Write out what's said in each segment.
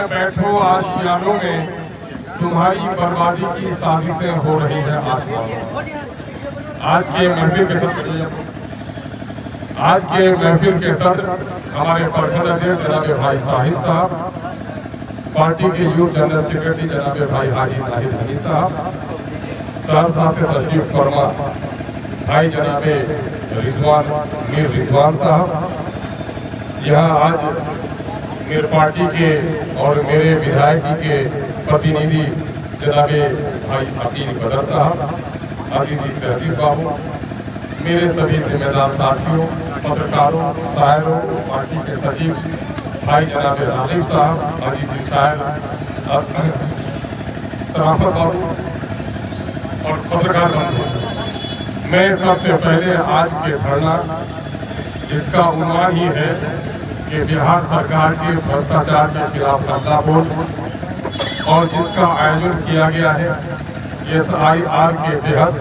में बैठो आशियानों में, तुम्हारी बर्बादी की साजिशें हो रही है आसमानों। आज के महफिल के सदर हमारे प्रखंड अध्यक्ष जनाब भाई साहिल साहब, पार्टी के यूथ जनरल सेक्रेटरी जनाब भाई हाजी नाहिद हनी साहब, सहसा से तशरीफ फरमा भाई जनाब मीर रिजवान साहब, यहाँ आज मेरे पार्टी के और मेरे विधायक के प्रतिनिधि जनाब भाई अकील बदर साहब, अजीजी तहजीब बाबू, मेरे सभी जिम्मेदार साथियों, पत्रकारों, शायरों, पार्टी के सचिव भाई जनाब राजीव साहब, अजीजी शायर सराफत बाबू और पत्रकार बंधु, मैं सबसे पहले आज के धरना इसका उन्वान ही है कि बिहार सरकार के भ्रष्टाचार के खिलाफ हल्ला बोल और जिसका आयोजन किया गया है SIR के तहत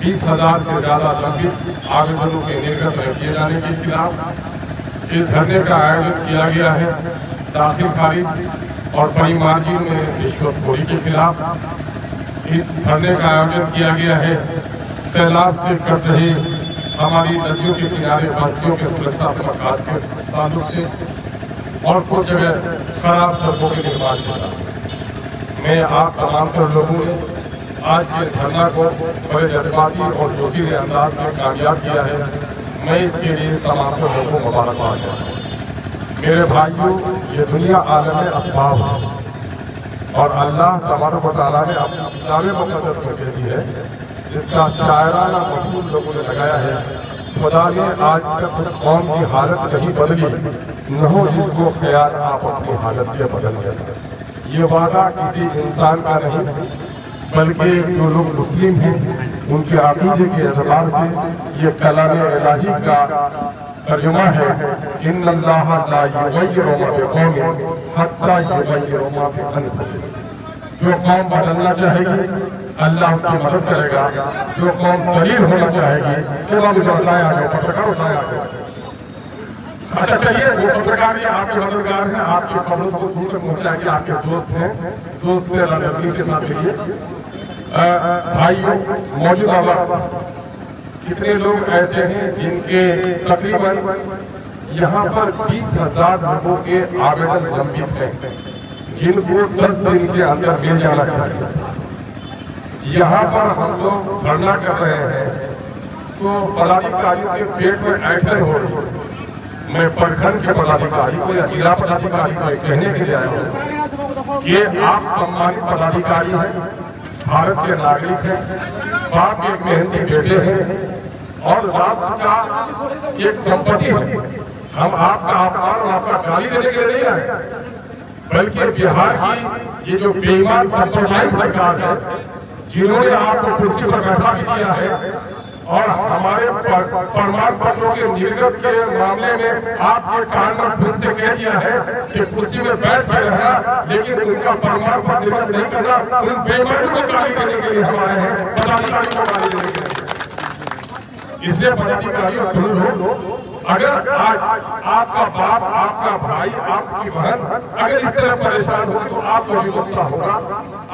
20,000 से ज्यादा लंबित आवेदनों के निर्गत किए जाने के खिलाफ इस धरने का आयोजन किया गया है। दाखिल खारिज और बड़ी मार्जिन में रिश्वतखोरी के खिलाफ इस धरने का आयोजन किया गया है। सैलाब से कट रही हमारी नदियों के किनारे बस्तियों के सुरक्षात्मक कार्य के ताल्लुक से और कुछ जगह खराब सड़कों के निर्माण के साथ मैं आप तमाम तर लोगों ने आज के धरना को बड़े जज्बाती और जोशीले अंदाज में कामयाब किया है। मैं इसके लिए तमाम तर लोगों को मुबारकबाद देता हूँ। मेरे भाइयों, ये दुनिया आलम असबाब है और अल्लाह तबारक व तआला ने अपनी किताब मुक़द्दस में कह दी है, जिसका शायराना मफहूम लोगों ने लगाया है, खुदा ने आज तक उस कौम की हालत नहीं बदली, न हो जिसको ख्याल आप अपनी हालत के बदल गए। ये वादा किसी इंसान का नहीं, बल्कि जो लोग मुस्लिम हैं उनके अक़ीदे के एतबार से ये कलाम इलाही का तर्जुमा है। इन्नल्लाह ला युग़य्यिरु मा बिक़ौमिन हत्ता युग़य्यिरु मा बिअनफुसिहिम। जो कौम बदलना चाहेगी अल्लाह उसकी मदद करेगा, जो कौम जलील होना चाहेगी पत्रकार उठाया गया। अच्छा चलिए, वो पत्रकार ये आपके मददगार हैं, आपकी खबरों को दूर तक पहुंचाएंगे, आपके दोस्त हैं, दोस्त से रणनीति के साथ रहिए। भाइयों, मौजूदा वक्त कितने लोग ऐसे हैं जिनके तकरीबन यहाँ पर 20,000 लोगों के आवेदन लंबित हैं, जिनको 10 दिन के अंदर मिल जाना चाहिए। यहाँ पर हम लोग धरना कर रहे हैं तो पदाधिकारियों के पेट में ऐंठन हो रही है। मैं प्रखंड के पदाधिकारी को या जिला पदाधिकारी को कहने के लिए आया हूँ, ये आप सम्मानित पदाधिकारी हैं, भारत के नागरिक हैं, बाप के मेहनती बेटे हैं और राष्ट्र का एक संपत्ति है। हम आपका अपमान और आपका गाली देने के लिए नहीं आए, बल्कि बिहार की ये जो बेईमान सांप्रदायिक सरकार है, जिन्होंने आपको कुर्सी पर बैठा भी दिया है और हमारे प्रमाण पत्रों के निर्गत के मामले में आपके कान में फिर से कह दिया है कि कुर्सी में बैठ कर रहना, लेकिन उनका प्रमाण पत्र निर्गत नहीं करना। उन बेईमानों को गाली देने के लिए हम आए हैं, पदाधिकारी को गाली देने के लिए। इसलिए पदाधिकारियों सुन लो, अगर आज आपका बाप, आपका भाई, आपकी बहन अगर इस तरह परेशान होगी तो आपको भी गुस्सा होगा।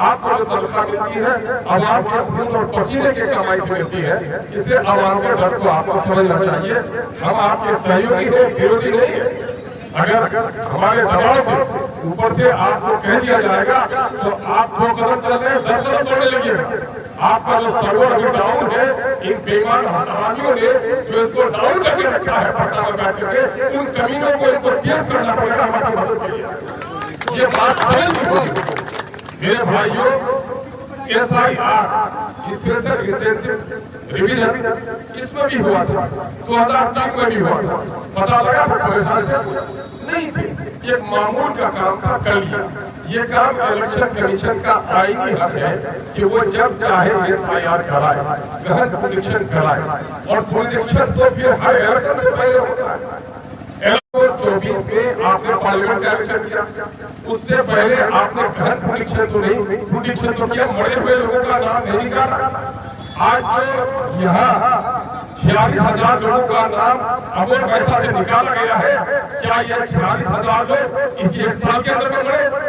आपको जो तनख्वाह मिलती है आवाम के खून और पसीने के कमाई से मिलती है, इसलिए आवाम के डर को आपको समझना चाहिए। हम आपके सहयोगी हैं, विरोधी नहीं है। अगर हमारे दबाव से ऊपर से आपको कह दिया जाएगा तो आप 2 कदम चल रहे हैं, 10 कदम तोड़ने लगिएगा। आपका जो सर्वर अभी डाउन है, इन बेईमान हरामियों ने जो इसको डाउन करके रखा है पटना में बैठ करके, उन कमीनों को इनको तेज करना पड़ेगा हमारी मदद के लिए। ये बात समझ मेरे भाइयों, SIR स्पेशल इंटेंसिव रिवीजन इसमें भी हुआ था, 2003 में भी हुआ था। पता लगा था परेशान नहीं थे, ये मामूल का काम था, कर लिया। ये काम इलेक्शन कमीशन का आईनी हक है कि वो जब चाहे SIR कराए, गहन पुनरीक्षण कराए, और पुनरीक्षण तो फिर हर इलेक्शन से पहले होता है। 2024 में आपने पार्लियामेंट का इलेक्शन किया, उससे पहले आपने गहन पुनरीक्षण तो नहीं, पुनरीक्षण तो किया, मरे हुए लोगों का नाम नहीं निकाला। आज जो यहाँ 46,000 लोगों का नाम अमोल पैसा से निकाला गया है, क्या ये 46,000 लोग इस 1 साल के अंदर में मरे?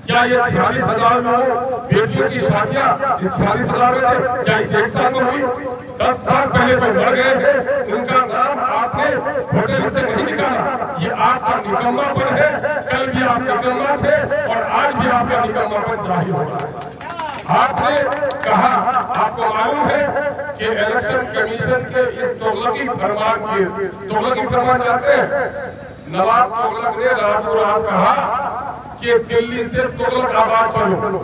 क्या ये 46,000 लोगों बेटियों की शादियां इस 46,000 में से क्या इस एक साल में हुई? 10 साल पहले जो मर गए हैं उनका नाम आपने होटल से नहीं निकाला। ये आपका निकम्मापन है। कल भी आप निकम्मा थे और आज भी आपका निकम्मापन जाहिर हो रहा है। आपने कहा, आपको मालूम है कि इलेक्शन कमीशन के इस तुगलकी फरमान की, तुगलकी फरमान जानते हैं, नवाब तुगलक ने रातों रात कहा कि दिल्ली से तुगलक आबाद चलो,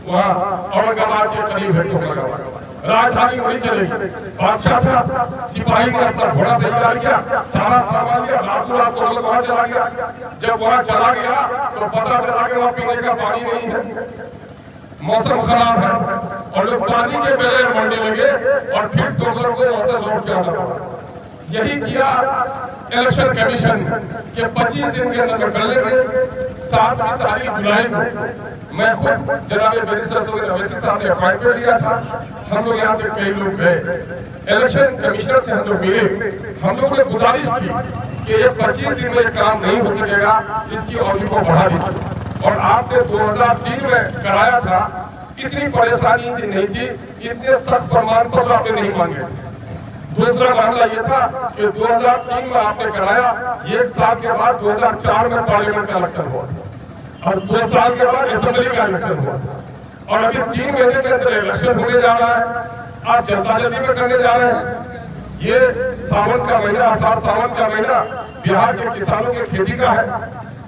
वहाँ औरंगाबाद के करीब है तुगलक, राजधानी वही चलेगी। बादशाह था, सिपाही ने अपना घोड़ा तैयार किया, सारा सामान लिया, रातों रात तुगलक वहाँ चला गया। जब वहाँ चला गया तो पता चला कि वहाँ पीने का पानी नहीं है, मौसम खराब है और लोग पानी के बगैर मरने लगे और फिर तुगलक को वहां से लौट के आना पड़ा। यही किया इलेक्शन कमीशन के 25 दिन के अंदर कर लेंगे। 7 तारीख जुलाई में मैं खुद जनाब बैरिस्टर अवैसी साहब ने अपॉइंटमेंट लिया था। हम लोग यहाँ से कई लोग गए, इलेक्शन कमिश्नर से हम लोग मिले, हम लोगों ने गुजारिश की कि ये 25 दिन में काम नहीं हो सकेगा, इसकी अवधि को बढ़ा दीजिए। और आपने 2003 में कराया था, इतनी परेशानी नहीं थी, इतने सख्त प्रमाण पत्र आपने नहीं मांगे। दूसरा मामला ये था कि 2003 में आपने कराया, 1 साल के बाद 2004 में पार्लियामेंट का इलेक्शन हुआ और 2 साल के बाद असेंबली का इलेक्शन हुआ और अभी 3 महीने के अंदर इलेक्शन होने जा रहा है। आप जल्दा जल्दी में करने जा रहे हैं। ये सावन का महीना, आषाढ़ सावन का महीना बिहार के किसानों की खेती का है।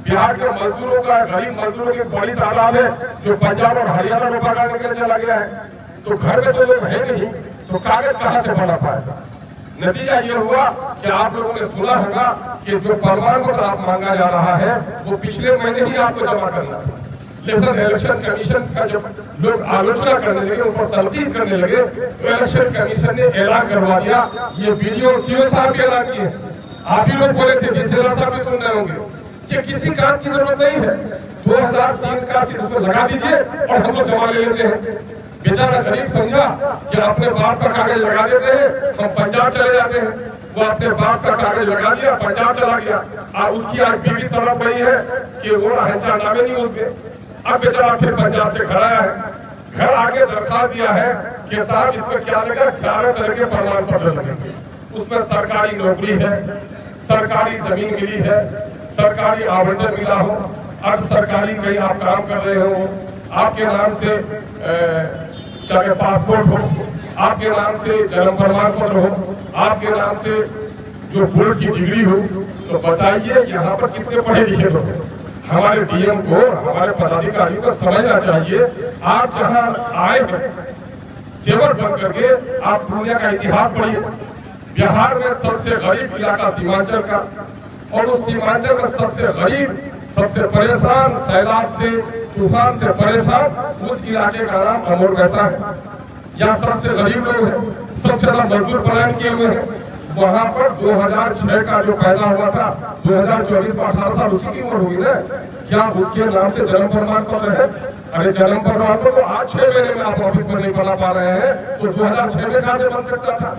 बिहार के मजदूरों का, गरीब मजदूरों की बड़ी तादाद है जो पंजाब और हरियाणा रोपा काटने के लिए चला गया है। तो घर में तो लोग है नहीं, तो कागज कहाँ से बना पाएगा? नतीजा ये हुआ कि आप लोगों ने सुना होगा कि जो प्रमाण पत्र आप मांगा जा रहा है वो पिछले महीने ही आपको जमा करना था। लेकिन इलेक्शन कमीशन का जब लोग आलोचना करने लगे, उन पर तनकीद करने लगे, तो इलेक्शन कमीशन ने ऐलान करवा दिया। ये वीडियो सीओ साहब भी ऐलान किए, आप ही लोग बोले थे, बीसीएल साहब भी सुन रहे होंगे कि किसी काम की जरूरत नहीं है, 2003 का सिर्फ उसको लगा दीजिए और हम लोग जमा ले लेते हैं। बेचारा गरीब समझा कि अपने बाप का कागज लगा देते हैं, हम पंजाब चले जाते हैं। वो अपने बाप का कागज लगा दिया, पंजाब चला गया और उसकी आज बीवी तड़प रही है कि वो हंचा नामे नहीं उसमें। अब बेचारा फिर पंजाब से घर आया है, घर आके दरखास्त दिया है कि साहब इसमें क्या लगा, 11 तरह के प्रमाण पत्र लगेंगे। उसमें सरकारी नौकरी है, सरकारी जमीन मिली है, सरकारी आवंटन मिला हो, अर्ध सरकारी कहीं आप काम कर रहे हो, आपके नाम से क्या पासपोर्ट हो, आपके नाम से जन्म प्रमाण पत्र हो, आपके नाम से जो बोर्ड की डिग्री हो। तो बताइए यहाँ पर कितने पढ़े लिखे लोग हैं? हमारे डीएम को, हमारे पदाधिकारियों को समझना चाहिए, आप जहाँ आए हैं सेवक बन करके, आप दुनिया का इतिहास पढ़िए। बिहार में सबसे गरीब इलाका सीमांचल का, और उस सीमांचल में सबसे गरीब, सबसे परेशान, सैलाब से, तूफान से परेशान उस इलाके का नाम अमोर वैसा है। यहाँ सबसे गरीब लोग हैं, सबसे ज्यादा मजदूर पलायन किए हुए हैं। वहाँ पर 2006 का जो पैदा हुआ था, 2024 में 18 साल उसी की उम्र हुई ना, क्या उसके नाम से जन्म प्रमाण पत्र है? अरे जन्म प्रमाण पत्र तो आज 6 महीने में आप ऑफिस में नहीं बना पा रहे हैं, तो 2006 में कहाँ से बन सकता था?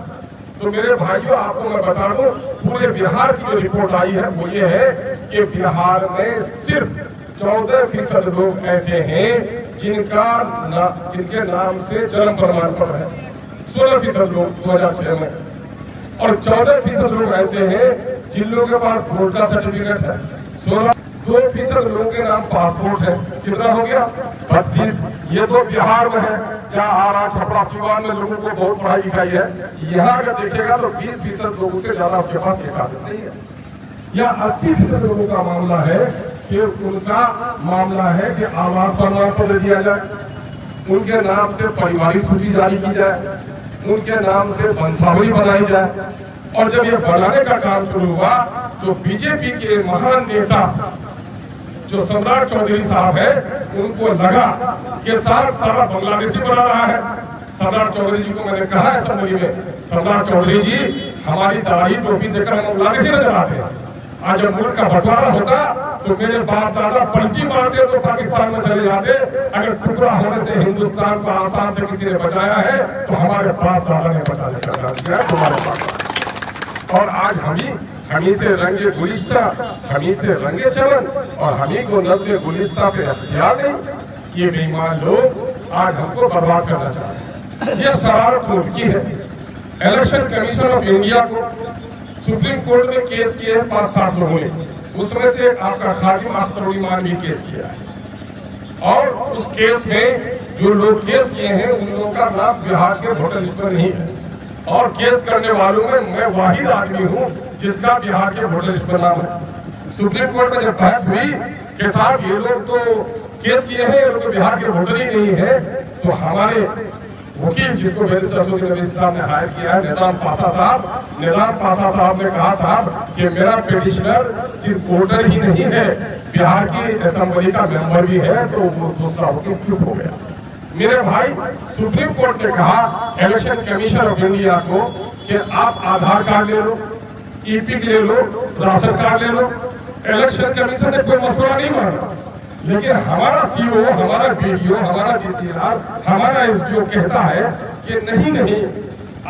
तो मेरे भाइयों, आपको मैं बता दूं, पूरे बिहार की जो रिपोर्ट आई है वो ये है कि बिहार में सिर्फ 14% लोग ऐसे हैं जिनके नाम से जन्म प्रमाण पत्र है। 16% लोग 2006 में, और 14% लोग ऐसे हैं जिन लोगों के पास वोट का सर्टिफिकेट है। 2% लोगों के नाम पासपोर्ट है। कितना हो गया? 32। ये तो बिहार में है, जहाँ आरा, छपरा, सीवान में लोगों को बहुत पढ़ाई लिखाई है। यहाँ अगर देखेगा तो 20% लोगों से ज्यादा उसके पास एक आदत नहीं है। या 80% लोगों का मामला है कि उनका मामला है कि आवास प्रमाण पत्र दिया जाए, उनके नाम से पारिवारिक सूची जारी की जाए, उनके नाम से वंशावली बनाई जाए। और जब ये बनाने का काम शुरू हुआ तो बीजेपी के महान नेता जो सम्राट चौधरी साहब है, उनको लगा कि साहब सारा बांग्लादेशी बना रहा है। सम्राट चौधरी जी को मैंने कहा असेंबली में, सम्राट चौधरी जी, हमारी दाढ़ी टोपी देखकर हम बांग्लादेशी नजर आते हैं। आज जब मुल्क का बंटवारा होता तो मेरे बाप दादा पलटी मारते तो पाकिस्तान में चले जाते। अगर टुकड़ा होने से हिंदुस्तान को आसाम से किसी ने बचाया है तो हमारे बाप दादा ने बचाने का काम किया तुम्हारे पास। और आज हम ही हमी से रंगे गुलिस्ता, हमी से रंगे चलन और हमी को नज़्म गुलिस्ता पे अख्तियार नहीं। ये बेईमान लोग आज हमको बर्बाद करना चाह रहे हैं। ये शरारत उनकी है। इलेक्शन कमीशन ऑफ इंडिया को सुप्रीम कोर्ट में केस किए हैं 5-7 लोगों ने, उसमें से आपका खादिम अख्तर उल ईमान भी केस किया है और उस केस में जो लोग केस किए हैं उन लोगों का नाम बिहार के वोटर लिस्ट पर नहीं है और केस करने वालों में मैं वाहिद आदमी हूं जिसका बिहार के वोटर लिस्ट पर नाम है। सुप्रीम कोर्ट में जब बहस हुई कि साहब ये लोग तो केस किए हैं, ये लोग तो बिहार के वोटर ही नहीं है, तो हमारे वकील जिसको बैरिस्टर अशोक नबी साहब ने हायर किया है निजाम पासा साहब ने कहा साहब कि मेरा पिटिशनर सिर्फ वोटर ही नहीं है, बिहार की असेंबली का मेंबर भी है, तो वो दूसरा होकर चुप हो गया। मेरे भाई सुप्रीम कोर्ट ने कहा इलेक्शन कमीशन ऑफ इंडिया को कि आप आधार कार्ड ले लो, ईपिक ले लो, राशन कार्ड ले लो। इलेक्शन कमीशन ने कोई मसला नहीं माना, लेकिन हमारा सीओ, हमारा बीडीओ, हमारा डीसीआर, हमारा एसडीओ कहता है कि नहीं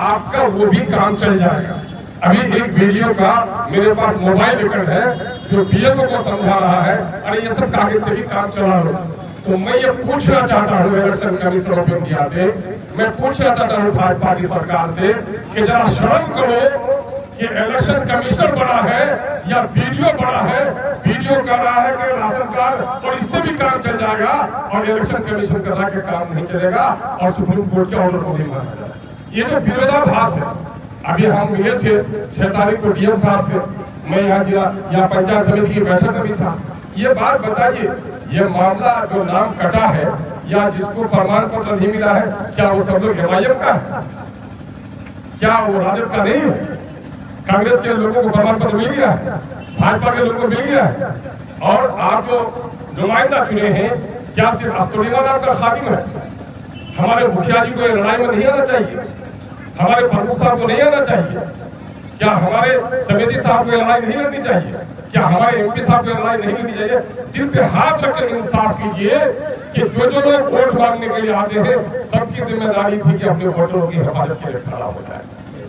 आपका वो भी काम चल जाएगा। अभी एक वीडियो का मेरे पास मोबाइल रिकॉर्ड है जो बीएलओ को समझा रहा है, अरे ये सब कागज से भी काम चला लो। तो मैं ये पूछना चाहता हूँ इलेक्शन कमीशन ऑफ इंडिया से, मैं पूछना चाहता हूँ भाजपा की सरकार से कि जरा शर्म करो कि इलेक्शन कमिश्नर बड़ा है या वीडियो बड़ा है। वीडियो कर रहा है कि राशन कार्ड और इससे भी काम चल जाएगा और इलेक्शन कमीशन कर रहा है कि काम नहीं चलेगा और सुप्रीम कोर्ट के ऑर्डर को नहीं माना जाएगा। ये जो विरोधाभास है, अभी हम मिले थे 6 तारीख को डीएम साहब से, मैं यहाँ पंचायत समिति की बैठक में भी था। ये बात बताइए, ये मामला जो नाम कटा है या जिसको प्रमाण पत्र नहीं मिला है, क्या वो सब लोग एमआईएम का है? क्या वो राजद का नहीं है? कांग्रेस के लोगों को प्रमाण पत्र मिल गया है, भाजपा के लोगों को मिल गया है और आप जो नुमाइंदा चुने हैं क्या सिर्फ अख्तर उल ईमान आपका खादिम है? हमारे मुखिया जी को लड़ाई में नहीं आना चाहिए? हमारे प्रमुख साहब को नहीं आना चाहिए? क्या हमारे समिति साहब को लड़ाई नहीं लड़नी चाहिए? क्या हमारे एमपी साहब को लड़ाई नहीं लड़नी चाहिए? दिल पे हाथ रखकर इंसाफ कीजिए कि जो लोग वोट मांगने के लिए आते हैं सबकी जिम्मेदारी थी कि अपने वोटरों की हिफाजत के लिए खड़ा हो जाए।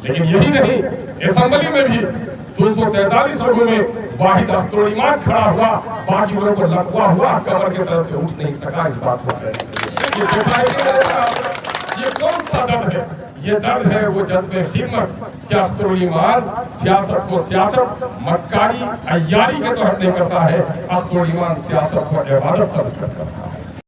लेकिन यही नहीं, असेंबली में भी 243 लोगों में वाहिद अख्तर उल ईमान खड़ा हुआ, बाकी लोगों को लकवा हुआ, कमर के तरफ से उठ नहीं सका। इस बात को ये कौन सा दर्द है? ये दर्द है वो जज्बे हिम्मत कि अख्तर उल ईमान सियासत को सियासत, मक्कारी अय्यारी के तौर नहीं करता है, अख्तर उल ईमान सियासत को इबादत समझकर करता है।